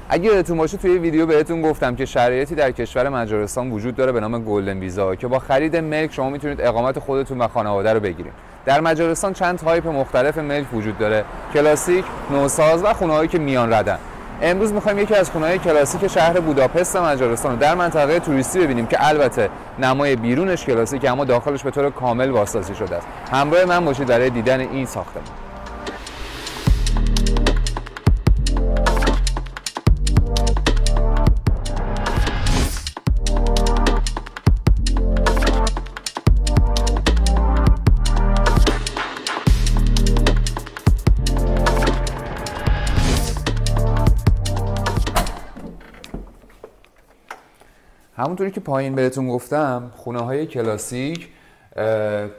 اگه یادتون باشه توی ویدیو بهتون گفتم که شرایطی در کشور مجارستان وجود داره به نام گلدن ویزا که با خرید ملک شما میتونید اقامت خودتون و خانواده رو بگیرید. در مجارستان چند تایپ مختلف ملک وجود داره: کلاسیک، نوساز و خونه‌هایی که میان ردن. امروز می‌خوایم یکی از خونه‌های کلاسیک شهر بوداپست مجارستان رو در منطقه توریستی ببینیم که البته نمای بیرونش کلاسیک اما داخلش به طور کامل بازسازی شده است. همراه من باشید برای دیدن این ساختمان. همونطوری که پایین بهتون گفتم خونه‌های کلاسیک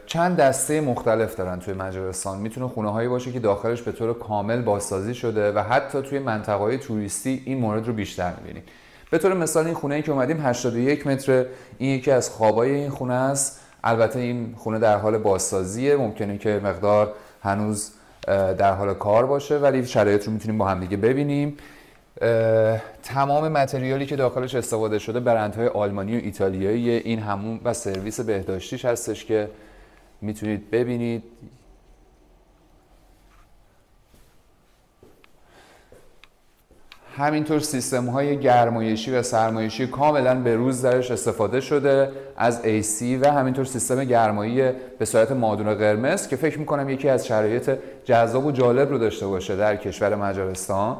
چند دسته مختلف دارن توی مجارستان. میتونه خونه‌هایی باشه که داخلش به طور کامل بازسازی شده و حتی توی منطقه‌های توریستی این مورد رو بیشتر می‌بینید. به طور مثال این خونه‌ای که اومدیم 81 متر، این یکی از خوابای این خونه است. البته این خونه در حال بازسازیه، ممکنه که مقدار هنوز در حال کار باشه ولی شرایط رو میتونیم با هم دیگه ببینیم. تمام متریالی که داخلش استفاده شده برندهای آلمانی و ایتالیایی. این حموم و سرویس بهداشتیش هستش که میتونید ببینید. همینطور سیستم های گرمایشی و سرمایشی کاملا به روز درش استفاده شده از AC و همینطور سیستم گرمایی به صورت مادون قرمز که فکر میکنم یکی از شرایط جذاب و جالب رو داشته باشه در کشور مجارستان.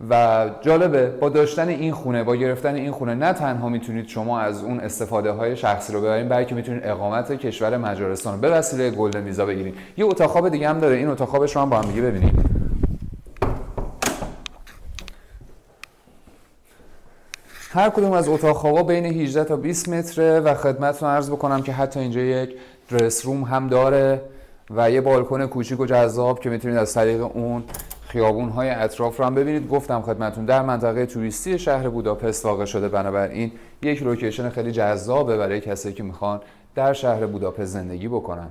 و جالبه با داشتن این خونه، با گرفتن این خونه نه تنها میتونید شما از اون استفاده های شخصی رو ببرید بلکه میتونید اقامت کشور مجارستان رو به وسیله گلدن ویزا بگیرید. یه اتاق خواب دیگه هم داره، این اتاق خوابش رو هم با هم دیگه ببینید. هر کدوم از اتاق خوابا بین 18 تا 20 متره و خدمتتون عرض بکنم که حتی اینجا یک درس روم هم داره و یه بالکن کوچیک و جذاب که میتونید از طریق اون خیابون‌های اطراف رو هم ببینید. گفتم خدمتتون در منطقه توریستی شهر بوداپست واقع شده، بنابراین یک لوکیشن خیلی جذابه برای کسایی که میخوان در شهر بوداپست زندگی بکنن.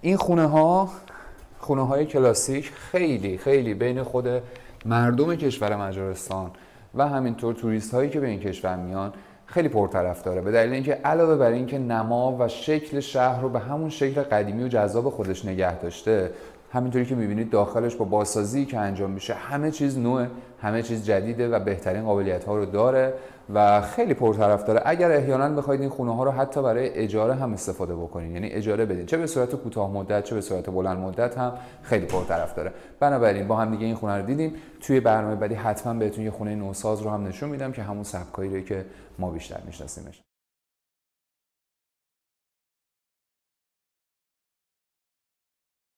این خونه‌های کلاسیک خیلی بین خود مردم کشور مجارستان و همینطور توریست هایی که به این کشور میان خیلی پرطرفداره، به دلیل اینکه علاوه بر اینکه نما و شکل شهر رو به همون شکل قدیمی و جذاب خودش نگه داشته، همینطوری که میبینید داخلش با بازسازی که انجام میشه همه چیز نوعه، همه چیز جدیده و بهترین قابلیت ها رو داره و خیلی پرطرفداره. اگر احیانا بخواید این خونه ها رو حتی برای اجاره هم استفاده بکنید، یعنی اجاره بدید، چه به صورت کوتاه مدت چه به صورت بلند مدت، هم خیلی پرطرفداره. بنابراین با هم دیگه این خونه رو دیدیم. توی برنامه بعدی حتما بهتون یه خونه نوساز رو هم نشون میدم که همون سبکاییه که ما بیشتر میشناسیمش.